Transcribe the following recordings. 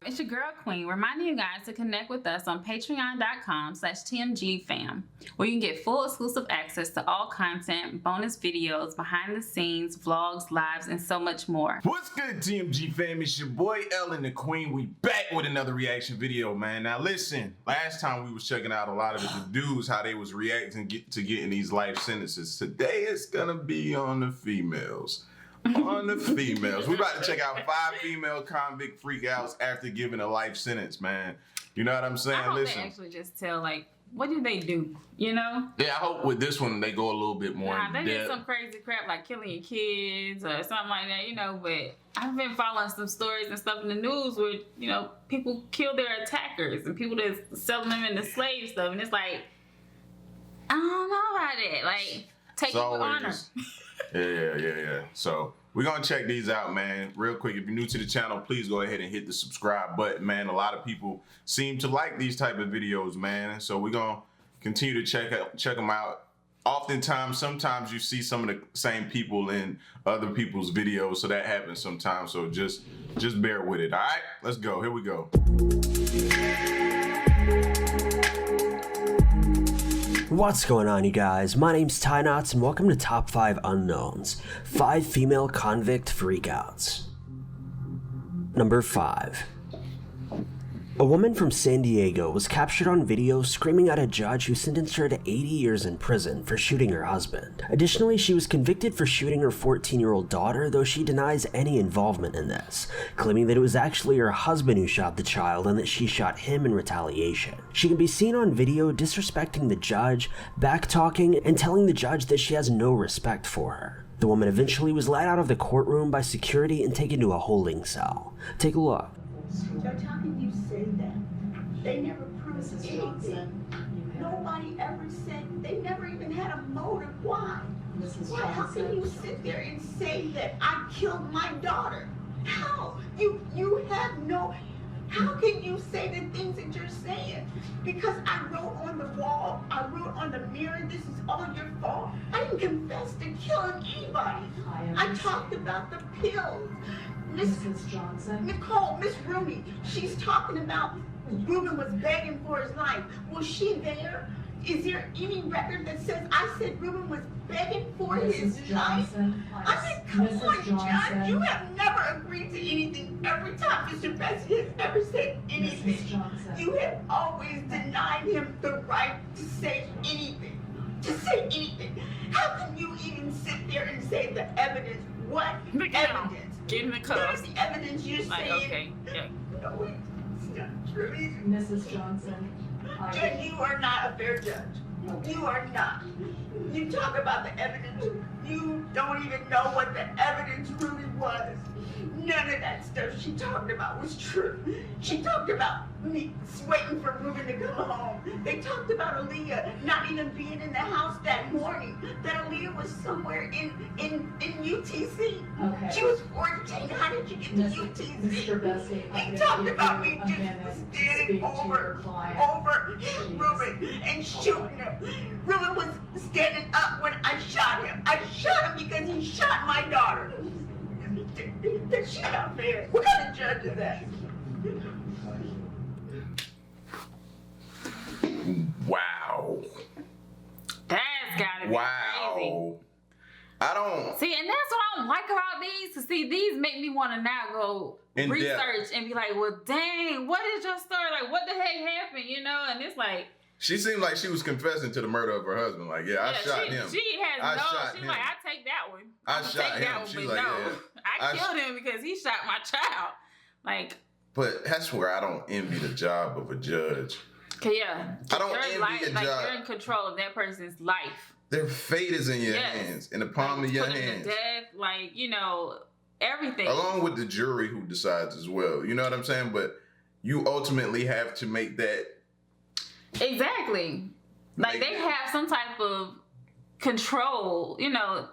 It's your girl Queen, reminding you guys to connect with us on patreon.com/TMG Fam, where you can get full exclusive access to all content, bonus videos, behind the scenes, vlogs, lives, and so much more. What's good, TMG Fam? It's your boy Ellen the Queen. We back with another reaction video, man. Now listen, last time we was checking out a lot of the dudes, how they was reacting to getting these life sentences. Today it's gonna be on the females. On the females. We're about to check out 5 female convict freakouts after giving a life sentence, man. You know what I'm saying? I hope Listen. they actually just tell, like, what did they do, you know? Yeah, I hope with this one they go a little bit more in they depth. did some crazy crap like killing your kids or something like that, you know, but I've been following some stories and stuff in the news where, you know, people kill their attackers and people that's selling them into slave stuff, and it's like, I don't know about it. Like, take it with honor. Yeah. So we're gonna check these out, man. Real quick, if you're new to the channel, please go ahead and hit the subscribe button, man. A lot of people seem to like these type of videos, man. So we're gonna continue to check them out. Oftentimes, sometimes you see some of the same people in other people's videos, so that happens sometimes. So just bear with it. All right, let's go. Here we go. What's going on, you guys? My name's Ty Knots and welcome to Top 5 Unknowns. 5 female convict freakouts. Number 5. A woman from San Diego was captured on video screaming at a judge who sentenced her to 80 years in prison for shooting her husband. Additionally, she was convicted for shooting her 14-year-old daughter, though she denies any involvement in this, claiming that it was actually her husband who shot the child and that she shot him in retaliation. She can be seen on video disrespecting the judge, backtalking, and telling the judge that she has no respect for her. The woman eventually was let out of the courtroom by security and taken to a holding cell. Take a look. Judge, how can you say that? They never proved anything. Nobody ever said, they never even had a motive. Why? How can you sit there and say that I killed my daughter? How? You have no, how can you say the things that you're saying? Because I wrote on the wall, I wrote on the mirror, this is all your fault. I didn't confess to killing anybody. I talked about the pills. Mrs. Johnson. Nicole, Miss Rooney, she's talking about Ruben was begging for his life. Was she there? Is there any record that says I said Ruben was begging for his life? I mean, come on, John, you have never agreed to anything. Every time Mr. Bessie has ever said anything, you have always denied him the right to say anything. To say anything. How can you even sit there and say the evidence? What evidence? Get in the cuffs. What is the evidence you're like, saying? okay, yeah. No, it's not true. Mrs. Johnson. Judge, you are not a fair judge. You are not. You talk about the evidence. You don't even know what the evidence really was. None of that stuff she talked about was true. She talked about me waiting for Ruben to come home. They talked about Aaliyah not even being in the house that morning. That Aaliyah was somewhere in UTC. Okay. She was 14. How did you get to UTC? Mr. Bessie, He talked about me just standing over Ruben and shooting him. Ruben was standing up when I shot him. I shot him because he shot my daughter. That's not fair. What kind of judge is that? Wow. That's gotta be crazy. I don't see, and that's what I don't like about these. To see these make me want to now go in research depth and be like, well, dang, what is your story? Like, what the heck happened? You know? And it's like, she seemed like she was confessing to the murder of her husband. Like, yeah, I shot him. She has shot she's him. like, I take that one. I shot him. One, She's but like, no, yeah. I killed him because he shot my child. Like, but that's where I don't envy the job of a judge. Yeah, I don't envy a like job. you're in control of that person's life. Their fate is in your hands, in the palm of your hands. Death, like, you know, everything. Along with the jury who decides as well. You know what I'm saying? But you ultimately have to make that. Exactly. Like, they have some type of control, you know.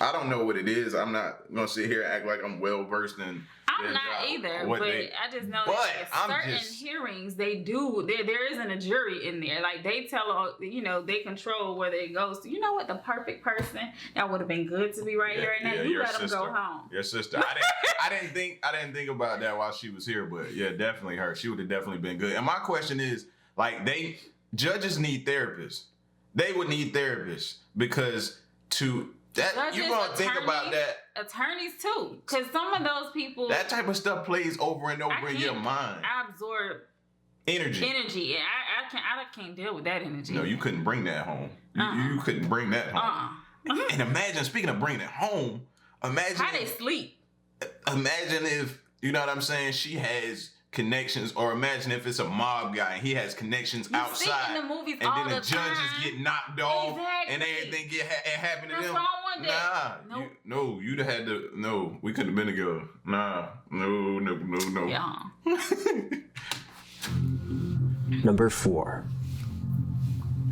I don't know what it is. I'm not going to sit here and act like I'm well versed in I I'm not either, what but they- I just know But that I'm certain just- hearings they do. There isn't a jury in there. Like they tell, they control whether it goes to. You know what? The perfect person that would have been good to be right here right now. Yeah, You your let them sister. go home. Your sister. I didn't think about that while she was here, but yeah, definitely her. She would have definitely been good. And my question is, like, judges need therapists. They would need therapists because you're gonna think about that. Attorneys too, because some of those people. That type of stuff plays over and over in your mind. I absorb Energy. and I can't deal with that energy. No, you couldn't bring that home. You couldn't bring that home. And imagine, speaking of bringing it home, imagine how they sleep. Imagine if, you know what I'm saying, she has connections, or imagine if it's a mob guy and he has connections outside, in the movies and all then the the judges time. get knocked off, Exactly. and everything happen to That's them. what I want that. Nah, Nope. you'd have had to. No, we couldn't have been together. Nah, no. Yeah. Number 4.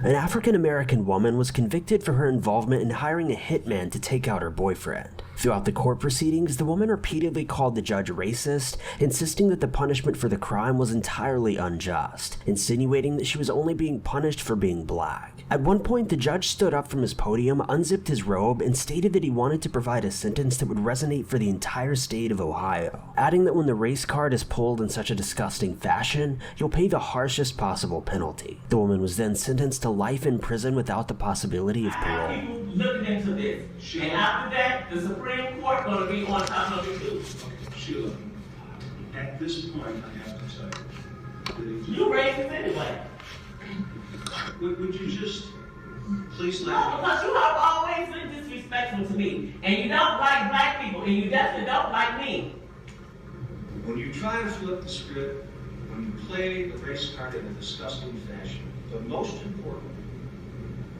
An African-American woman was convicted for her involvement in hiring a hitman to take out her boyfriend. Throughout the court proceedings, the woman repeatedly called the judge racist, insisting that the punishment for the crime was entirely unjust, insinuating that she was only being punished for being black. At one point, the judge stood up from his podium, unzipped his robe, and stated that he wanted to provide a sentence that would resonate for the entire state of Ohio, adding that when the race card is pulled in such a disgusting fashion, you'll pay the harshest possible penalty. The woman was then sentenced to life in prison without the possibility of parole. People looking into this. And after that, the Supreme Court gonna be on top of it too. Sheila, at this point, I have to tell you, that You racist anyway. would you just please No, let me... because you have always been disrespectful to me. And you don't like black people, and you definitely don't like me. When you try to flip the script, when you play the race card in a disgusting fashion, but most important,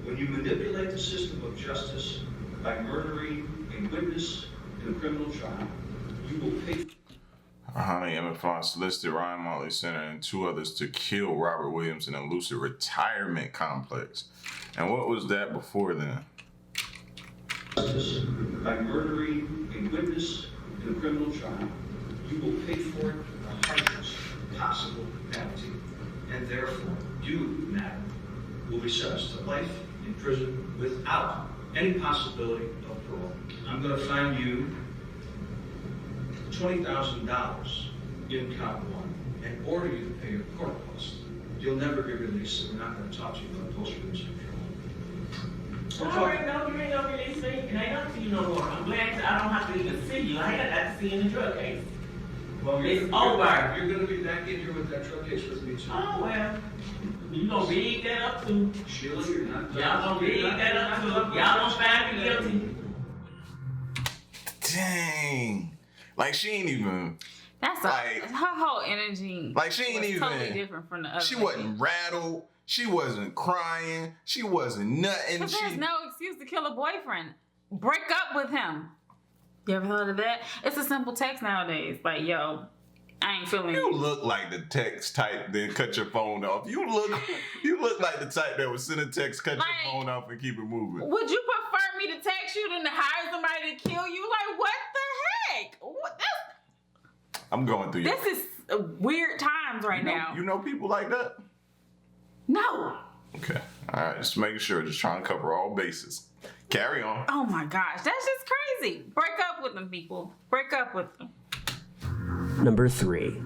when you manipulate the system of justice by murdering a witness in a criminal trial, you will pay... Emmett Font solicited Ryan Motley Center and 2 others to kill Robert Williams in a Lucid retirement complex. And what was that before then? Justice by murdering a witness in a criminal trial, you will pay for it the harshest possible penalty. And therefore, you, madam, will be sentenced to life in prison without any possibility of parole. I'm going to fine you $20,000 in count 1 and order you to pay your court costs. You'll never be released, so we're not going to talk to you about post-release control. I already know you ain't gonna release me, and I ain't gonna see you no more. I'm glad that I don't have to even see you. I ain't got to see you in the drug case. Well, It's over. You're going to be back in here with that drug case with me, too. Oh, well. You gonna read that up too. Sheila, you're not... Y'all gonna read that up too. Y'all gonna find me guilty. Dang. Like, she ain't even... That's Like- her whole energy. Like, she ain't was even... totally different from the other. She wasn't rattled. She wasn't crying. She wasn't nothing. Because there's no excuse to kill a boyfriend. Break up with him. You ever heard of that? It's a simple text nowadays. Like, yo, I ain't feeling You look like the text type, then cut your phone off. You look like the type that would send a text, cut Like, your phone off, and keep it moving. Would you prefer me to text you than to hire somebody to kill you? Like, what the heck? What I'm going through this is weird times right now. You know people like that? No. Okay. All right. Just making sure. Just trying to cover all bases. Carry on. Oh my gosh, that's just crazy. Break up with them, people. Break up with them. Number 3.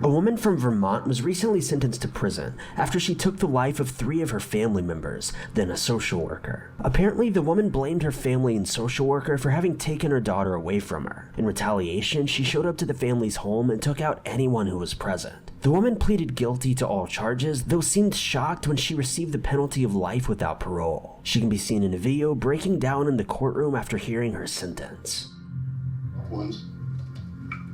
A woman from Vermont was recently sentenced to prison after she took the life of 3 of her family members, then a social worker. Apparently, the woman blamed her family and social worker for having taken her daughter away from her. In retaliation, she showed up to the family's home and took out anyone who was present. The woman pleaded guilty to all charges, though seemed shocked when she received the penalty of life without parole. She can be seen in a video breaking down in the courtroom after hearing her sentence.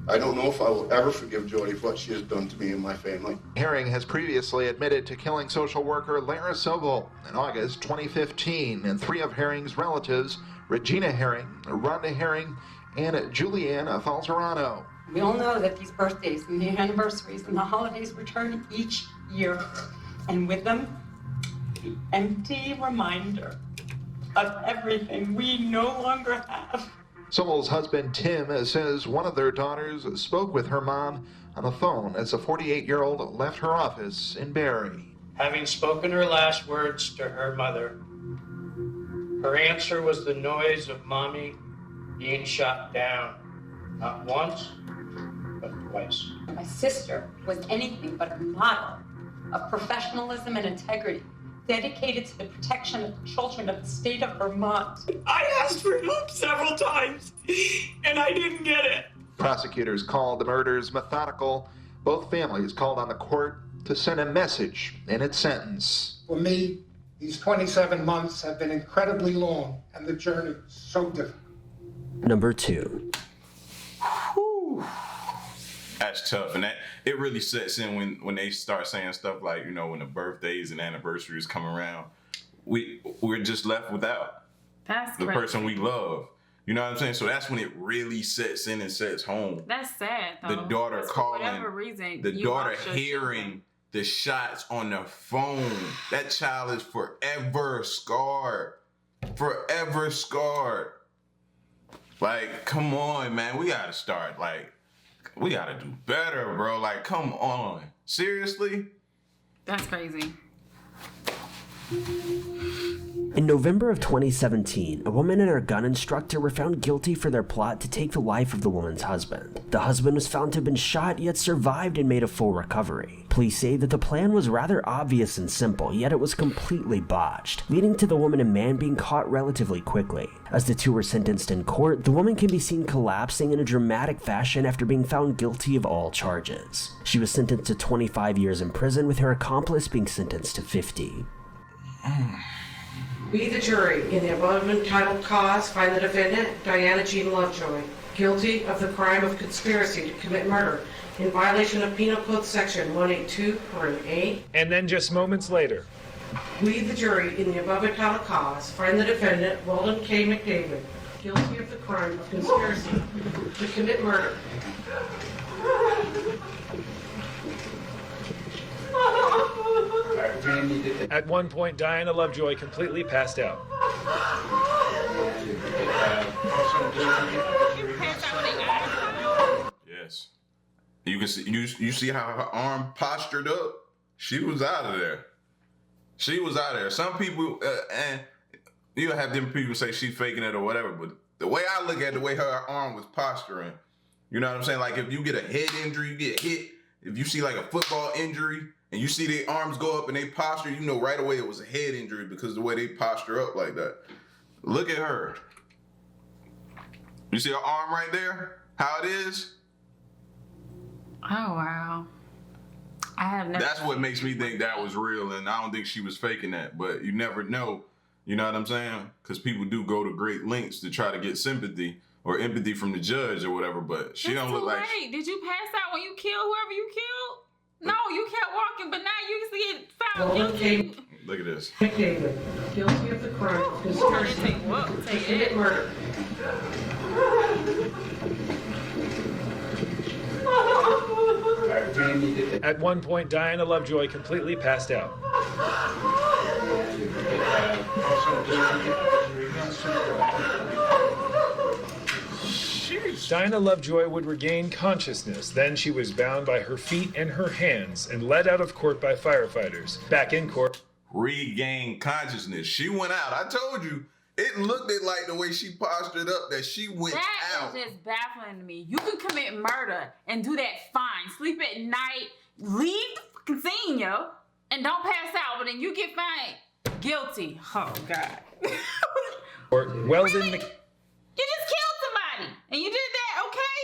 I don't know if I will ever forgive Jody for what she has done to me and my family. Herring has previously admitted to killing social worker Lara Sobel in August 2015, and 3 of Herring's relatives, Regina Herring, Rhonda Herring, and Julianne Falzerano. We all know that these birthdays and the anniversaries and the holidays return each year, and with them, the empty reminder of everything we no longer have. Sobel's husband, Tim, says one of their daughters spoke with her mom on the phone as the 48-year-old left her office in Barrie. Having spoken her last words to her mother, her answer was the noise of Mommy being shot down. Not once, but twice. My sister was anything but a model of professionalism and integrity, dedicated to the protection of the children of the state of Vermont. I asked for help several times, and I didn't get it. Prosecutors called the murders methodical. Both families called on the court to send a message in its sentence. For me, these 27 months have been incredibly long, and the journey so difficult. Number 2. Whew. That's tough, and that it really sets in when they start saying stuff like, you know, when the birthdays and anniversaries come around, we're just left without the person we love. You know what I'm saying? So that's when it really sets in and sets home. That's sad, though. The daughter calling, for whatever reason, the daughter hearing the shots on the phone. That child is forever scarred. Forever scarred. Like, come on, man. We gotta start, like, we gotta do better, bro. Like, come on. Seriously? That's crazy. In November of 2017, a woman and her gun instructor were found guilty for their plot to take the life of the woman's husband. The husband was found to have been shot, yet survived and made a full recovery. Police say that the plan was rather obvious and simple, yet it was completely botched, leading to the woman and man being caught relatively quickly. As the two were sentenced in court, the woman can be seen collapsing in a dramatic fashion after being found guilty of all charges. She was sentenced to 25 years in prison, with her accomplice being sentenced to 50. We, the jury, in the above entitled cause, find the defendant, Diana Jean Lovejoy, guilty of the crime of conspiracy to commit murder in violation of Penal Code Section 182(a). And then just moments later, we, the jury, in the above entitled cause, find the defendant, Weldon K. McDavid, guilty of the crime of conspiracy to commit murder. At one point, Diana Lovejoy completely passed out. Yes. You can see you see how her arm postured up? She was out of there. She was out of there. Some people, and you'll have them people say she's faking it or whatever, but the way I look at the way her arm was posturing, you know what I'm saying? Like if you get a head injury, you get hit. If you see like a football injury and you see their arms go up and they posture, you know right away it was a head injury because of the way they posture up like that. Look at her. You see her arm right there? How it is? Oh, wow. I have never. That's what makes me think that was real, and I don't think she was faking that, but you never know. You know what I'm saying? Because people do go to great lengths to try to get sympathy or empathy from the judge or whatever, but she don't look like... Did you pass out when you killed whoever you killed? No, you kept walking, but now you see it found guilty. Look at this. McDavid, guilty of the crime of conspiracy to commit murder. At one point, Diana Lovejoy completely passed out. Diana Lovejoy would regain consciousness. Then she was bound by her feet and her hands and led out of court by firefighters. Back in court. Regain consciousness. She went out. I told you. It looked like the way she postured up that she went out. That is just baffling to me. You can commit murder and do that fine. Sleep at night, leave the fucking scene, yo, and don't pass out, but then you get found guilty. Oh, God. Weldon really? You just killed somebody, and you did that, okay?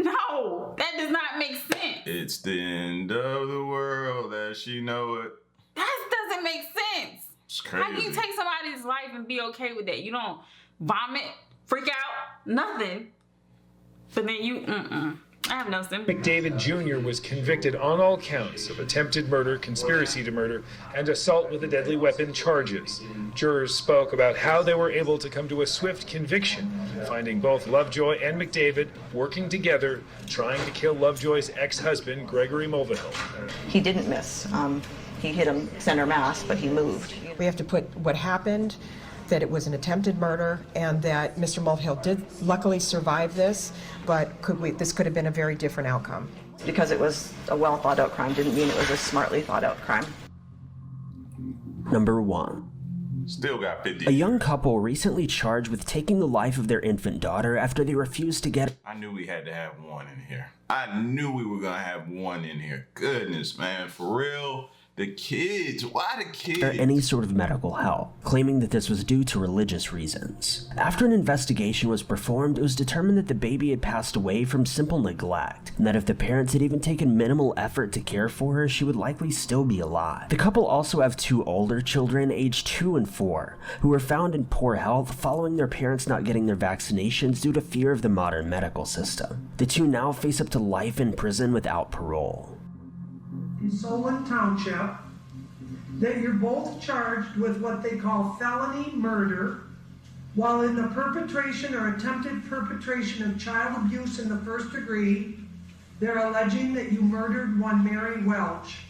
No, that does not make sense. It's the end of the world as she know it. That doesn't make sense. It's crazy. How can you take somebody's life and be okay with that? You don't vomit, freak out, nothing. But then you, I have no sympathy. McDavid Jr. was convicted on all counts of attempted murder, conspiracy to murder, and assault with a deadly weapon charges. Jurors spoke about how they were able to come to a swift conviction, finding both Lovejoy and McDavid working together, trying to kill Lovejoy's ex-husband, Gregory Mulvihill. He didn't miss. He hit him center mass, but he moved. We have to put what happened that it was an attempted murder and that Mr. Mulvihill did luckily survive this, but this could have been a very different outcome. Because it was a well thought out crime didn't mean it was a smartly thought out crime. Number 1. Still got 50. A young couple recently charged with taking the life of their infant daughter after they refused to get... I knew we had to have one in here. I knew we were gonna have one in here. Goodness, man, for real. The kids, why the kids? Or any sort of medical help, claiming that this was due to religious reasons. After an investigation was performed, it was determined that the baby had passed away from simple neglect, and that if the parents had even taken minimal effort to care for her, she would likely still be alive. The couple also have 2 older children, aged 2 and 4, who were found in poor health following their parents not getting their vaccinations due to fear of the modern medical system. The 2 now face up to life in prison without parole. In Solon Township, that you're both charged with what they call felony murder while in the perpetration or attempted perpetration of child abuse in the 1st degree. They're alleging that you murdered one Mary Welch.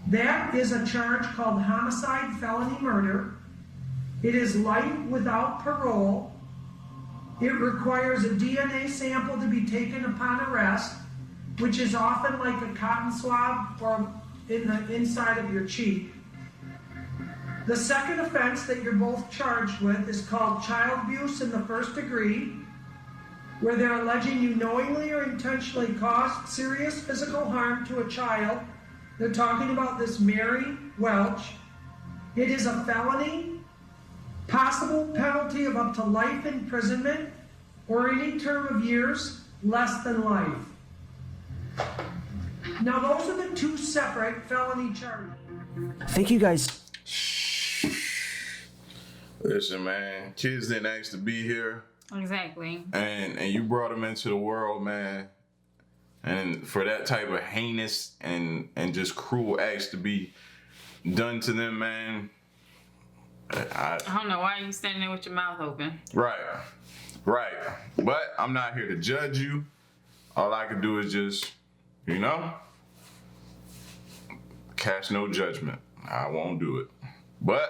That is a charge called homicide felony murder. It is life without parole. It requires a DNA sample to be taken upon arrest, which is often like a cotton swab or in the inside of your cheek. The second offense that you're both charged with is called child abuse in the 1st degree, where they're alleging you knowingly or intentionally caused serious physical harm to a child. They're talking about this Mary Welch. It is a felony, possible penalty of up to life imprisonment or any term of years less than life. Now, those are the 2 separate felony charges. Thank you guys. Listen, man, kids didn't ask to be here. Exactly. And you brought them into the world, man. And for that type of heinous and just cruel acts to be done to them, man. I don't know why you standing there with your mouth open. Right. But I'm not here to judge you. All I can do is just, cast no judgment. I won't do it. But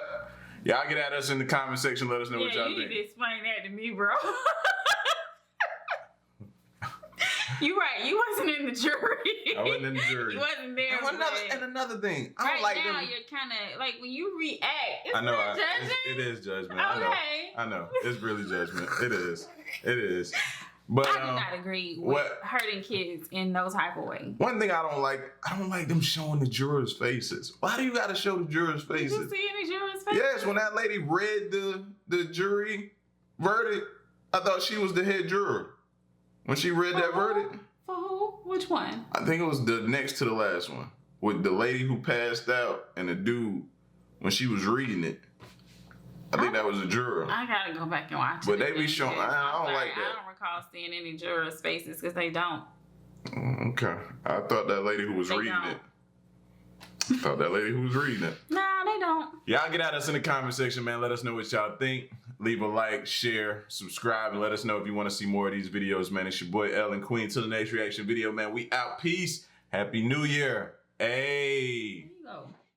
y'all get at us in the comment section. Let us know what y'all think. You need to explain that to me, bro. You right. You wasn't in the jury. I wasn't in the jury. You wasn't there. And another thing. I right don't like now, them. you're kind of like when you react. I know. Judgment? It is judgment. Okay. I know. It's really judgment. It is. But I do not agree with hurting kids in no type of way. One thing I don't like them showing the jurors' faces. Why do you got to show the jurors' faces? Did you see any jurors' faces? Yes, when that lady read the jury verdict, I thought she was the head juror. When she read that verdict. For who? Which one? I think it was the next to the last one. With the lady who passed out and the dude, when she was reading it. I think that was a juror. I gotta go back and watch it. But they be showing, I don't like that. I don't recall seeing any jurors' faces because they don't. Okay. I thought that lady who was reading it. Nah, they don't. Y'all get at us in the comment section, man. Let us know what y'all think. Leave a like, share, subscribe, and let us know if you want to see more of these videos, man. It's your boy Ellen Queen. Till the next reaction video, man. We out. Peace. Happy New Year. Hey. There you go.